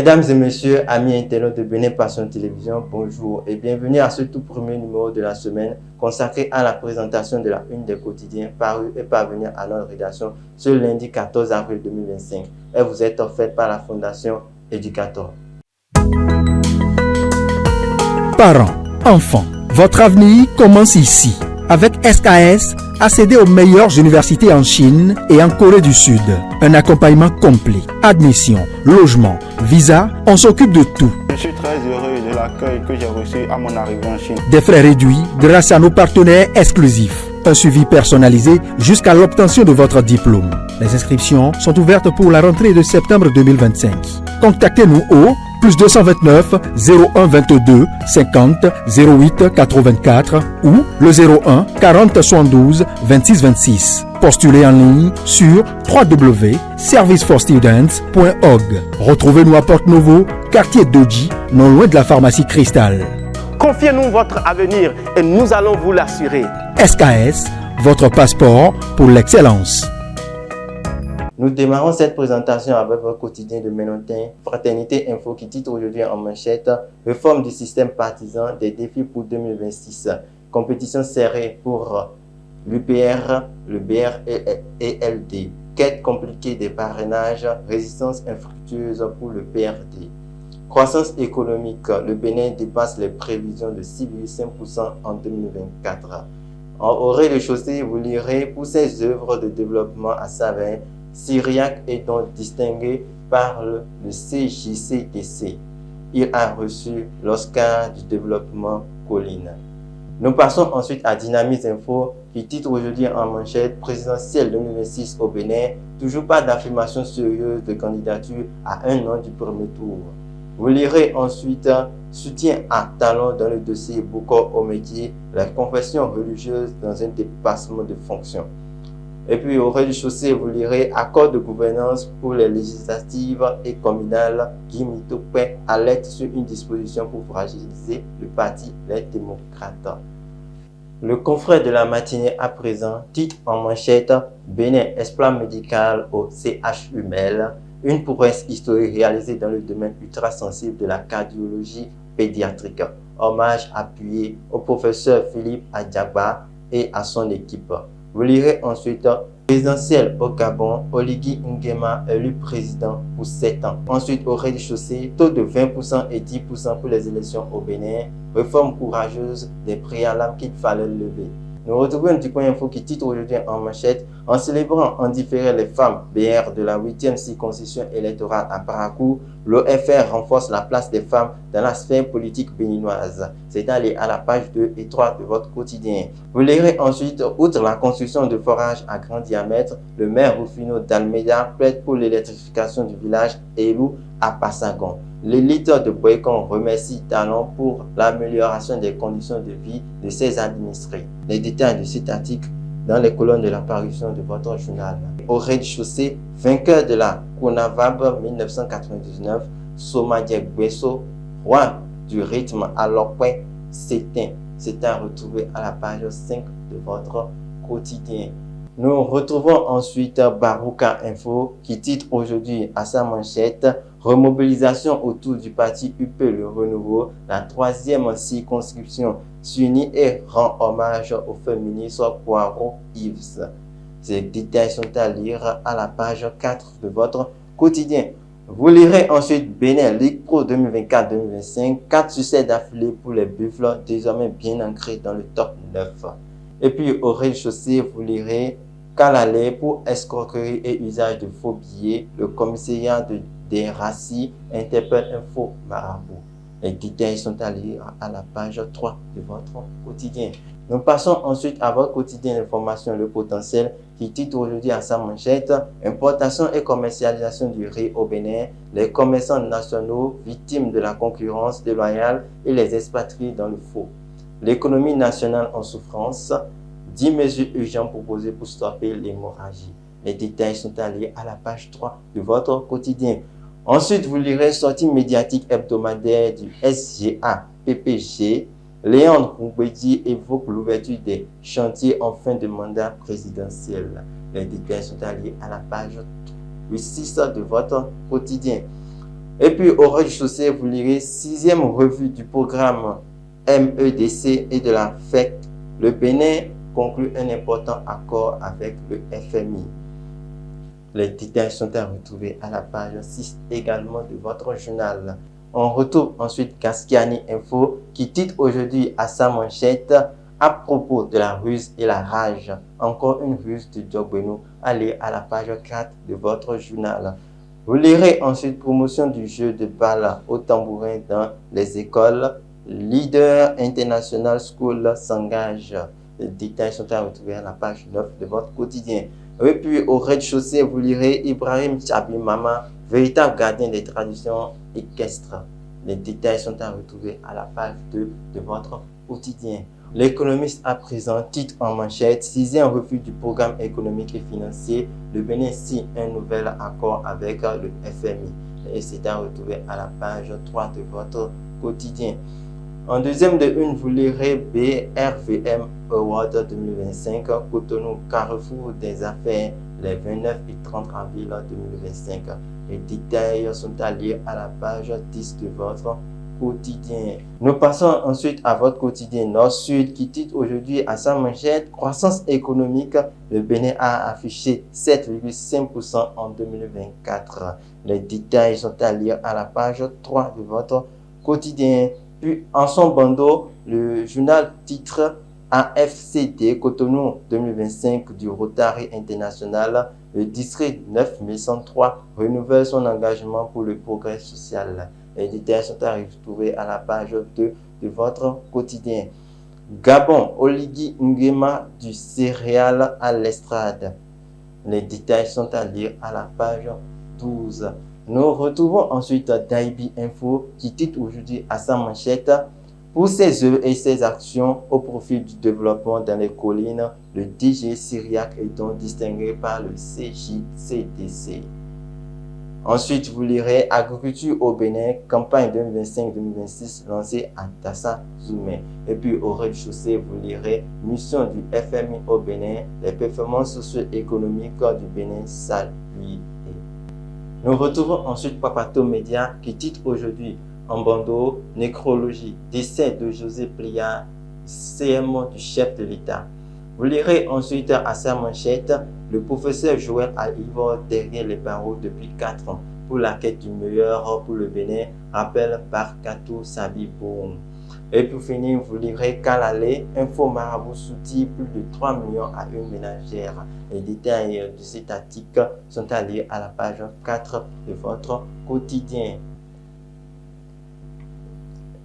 Mesdames et messieurs, amis internautes de Bénin Passion Télévision, bonjour et bienvenue à ce tout premier numéro de la semaine consacré à la présentation de la une des quotidiens paru et parvenue à notre rédaction ce lundi 14 avril 2025. Elle vous est offerte par la Fondation Éducator. Parents, enfants, votre avenir commence ici. Avec SKS, accédez aux meilleures universités en Chine et en Corée du Sud. Un accompagnement complet. Admission, logement, visa, on s'occupe de tout. Je suis très heureux de l'accueil que j'ai reçu à mon arrivée en Chine. Des frais réduits grâce à nos partenaires exclusifs. Un suivi personnalisé jusqu'à l'obtention de votre diplôme. Les inscriptions sont ouvertes pour la rentrée de septembre 2025. Contactez-nous au plus 229 01 22 50 08 84 ou le 01 40 72 26 26. Postulez en ligne sur www.serviceforstudents.org. Retrouvez-nous à Porte-Nouveau, quartier Doji, non loin de la pharmacie Cristal. Confiez-nous votre avenir et nous allons vous l'assurer. SKS, votre passeport pour l'excellence. Nous démarrons cette présentation avec votre quotidien de Ménontin, Fraternité Info qui titre aujourd'hui en manchette « Réforme du système partisan, des défis pour 2026 ». Compétition serrée pour l'UPR, le BR et LD. Quête compliquée des parrainages, résistance infructueuse pour le PRD. Croissance économique, le Bénin dépasse les prévisions de 6,5% en 2024. Au rez-de-chaussée, vous lirez pour ses œuvres de développement à Savin, Syriac est donc distingué par le CJCTC. Il a reçu l'Oscar du développement Colline. Nous passons ensuite à Dynamis Info qui titre aujourd'hui en manchette présidentielle 2026 au Bénin, toujours pas d'affirmation sérieuse de candidature à un an du premier tour. Vous lirez ensuite soutien à talent dans le dossier Boko Omeki, la confession religieuse dans un dépassement de fonction. Et puis au rez-de-chaussée, vous lirez accord de gouvernance pour les législatives et communales. Guy Mitopé alerte sur une disposition pour fragiliser le parti Les Démocrates. Le confrère de la matinée à présent titre en manchette Bénin exploit médical au CHU Mel, une prouesse historique réalisée dans le domaine ultra sensible de la cardiologie pédiatrique. Hommage appuyé au professeur Philippe Adjagba et à son équipe. Vous lirez ensuite présidentielle au Gabon, Oligui Nguema élu président pour 7 ans. Ensuite, au rez-de-chaussée, taux de 20% et 10% pour les élections au Bénin, réforme courageuse des préalables qu'il fallait lever. Nous retrouvons un petit point info qui titre aujourd'hui en manchette en célébrant en différé les femmes BR de la 8e circonscription électorale à Parakou. L'OFR renforce la place des femmes dans la sphère politique béninoise. C'est allé à la page 2 et 3 de votre quotidien. Vous lirez ensuite, outre la construction de forages à grand diamètre, le maire Rufino d'Almeida plaide pour l'électrification du village Elou à Passagon. L'élite de Boycon remercie Talon pour l'amélioration des conditions de vie de ses administrés. Les détails de cet article dans les colonnes de la parution de votre journal. Au rez-de-chaussée, vainqueur de la Conavab 1999, Soma Diegbeso, roi du rythme à l'Okwe, s'éteint. C'est à retrouver à la page 5 de votre quotidien. Nous retrouvons ensuite Barouka Info qui titre aujourd'hui à sa manchette remobilisation autour du parti UP Le Renouveau, la 3e circonscription s'unit et rend hommage au feu ministre Poirot Yves. Ces détails sont à lire à la page 4 de votre quotidien. Vous lirez ensuite Bénin Ligue Pro 2024-2025, 4 succès d'affilée pour les Buffles, désormais bien ancrés dans le top 9. Et puis au rez-de-chaussée, vous lirez Calalé pour escroquerie et usage de faux billets, le commissariat des Rassis interpelle un faux marabout. Les détails sont à lire à la page 3 de votre quotidien. Nous passons ensuite à votre quotidien d'information Le Potentiel qui titre aujourd'hui à sa manchette importation et commercialisation du riz au Bénin, les commerçants nationaux victimes de la concurrence déloyale et les expatriés dans le faux. L'économie nationale en souffrance, 10 mesures urgentes proposées pour stopper l'hémorragie. Les détails sont à lire à la page 3 de votre quotidien. Ensuite, vous lirez sortie médiatique hebdomadaire du SGA PPG. Léandre Roubedi évoque l'ouverture des chantiers en fin de mandat présidentiel. Les détails sont à lire à la page 6 de votre quotidien. Et puis au rez-de-chaussée, vous lirez 6e revue du programme MEDC et de la FEC. Le Bénin conclut un important accord avec le FMI. Les détails sont à retrouver à la page 6 également de votre journal. On retrouve ensuite Gaskiani Info qui titre aujourd'hui à sa manchette à propos de la ruse et la rage. Encore une ruse de Diogbenou. Allez à la page 4 de votre journal. Vous lirez ensuite promotion du jeu de balle au tambourin dans les écoles. Leader International School s'engage. Les détails sont à retrouver à la page 9 de votre quotidien. Et puis au rez-de-chaussée, vous lirez Ibrahim Chabi Mama, véritable gardien des traditions équestres. Les détails sont à retrouver à la page 2 de votre quotidien. L'économiste à présent titre en manchette 6e revue du programme économique et financier. Le Bénin signe un nouvel accord avec le FMI. Et c'est à retrouver à la page 3 de votre quotidien. En deuxième de une, vous lirez BRVM Award 2025, Cotonou, Carrefour des affaires, les 29 et 30 avril 2025. Les détails sont à lire à la page 10 de votre quotidien. Nous passons ensuite à votre quotidien Nord-Sud qui titre aujourd'hui à sa manchette croissance économique. Le Bénin a affiché 7,5% en 2024. Les détails sont à lire à la page 3 de votre quotidien. Puis en son bandeau, le journal titre AFCD Cotonou 2025 du Rotary International. Le district 9103 renouvelle son engagement pour le progrès social. Les détails sont à retrouver à la page 2 de votre quotidien. Gabon, Oligui Nguema du céréal à l'estrade. Les détails sont à lire à la page 12. Nous retrouvons ensuite Daibi Info qui titre aujourd'hui à sa manchette pour ses œuvres et ses actions au profit du développement dans les collines. Le DG Syriac est donc distingué par le CJCDC. Ensuite, vous lirez Agriculture au Bénin, campagne 2025-2026 lancée à Tassa Zoumé. Et puis au rez-de-chaussée, vous lirez Mission du FMI au Bénin, les performances socio-économiques du Bénin saluées. Nous retrouvons ensuite Papato Média qui titre aujourd'hui en bandeau Nécrologie, décès de José Pliard, CMO du chef de l'État. Vous lirez ensuite à sa manchette le professeur Joël Alivor derrière les barreaux depuis 4 ans pour la quête du meilleur pour le Bénin, rappelle par Katou Sabiboum. Et pour finir, vous lirez Kalalé, Info Marabout soutient plus de 3 millions à une ménagère. Les détails de cet article sont à lire à la page 4 de votre quotidien.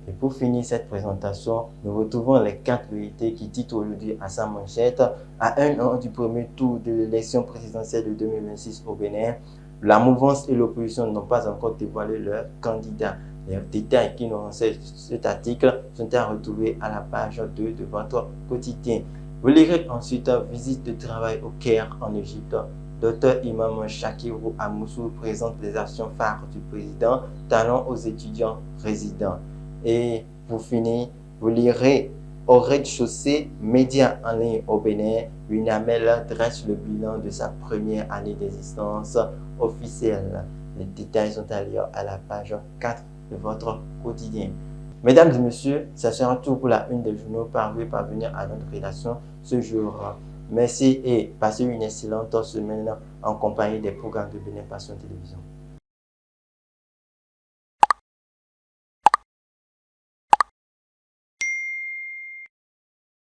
Et pour finir cette présentation, nous retrouvons les 4 vérités qui titrent aujourd'hui à sa manchette. À un an du premier tour de l'élection présidentielle de 2026 au Bénin, la mouvance et l'opposition n'ont pas encore dévoilé leur candidat. Les détails qui nous renseignent cet article sont à retrouver à la page 2 de votre quotidien. Vous lirez ensuite visite de travail au Caire en Égypte. Dr Imam Shakirou Amoussou présente les actions phares du président, talent aux étudiants résidents. Et pour finir, vous lirez au rez-de-chaussée, médias en ligne au Bénin, UNAMEL dresse le bilan de sa première année d'existence officielle. Les détails sont à lire à la page 4 de votre quotidien. Mesdames et messieurs, ça sera tout pour la une des journaux parvenir à notre rédaction ce jour. Merci et passez une excellente semaine en compagnie des programmes de Bénin Passion Télévision.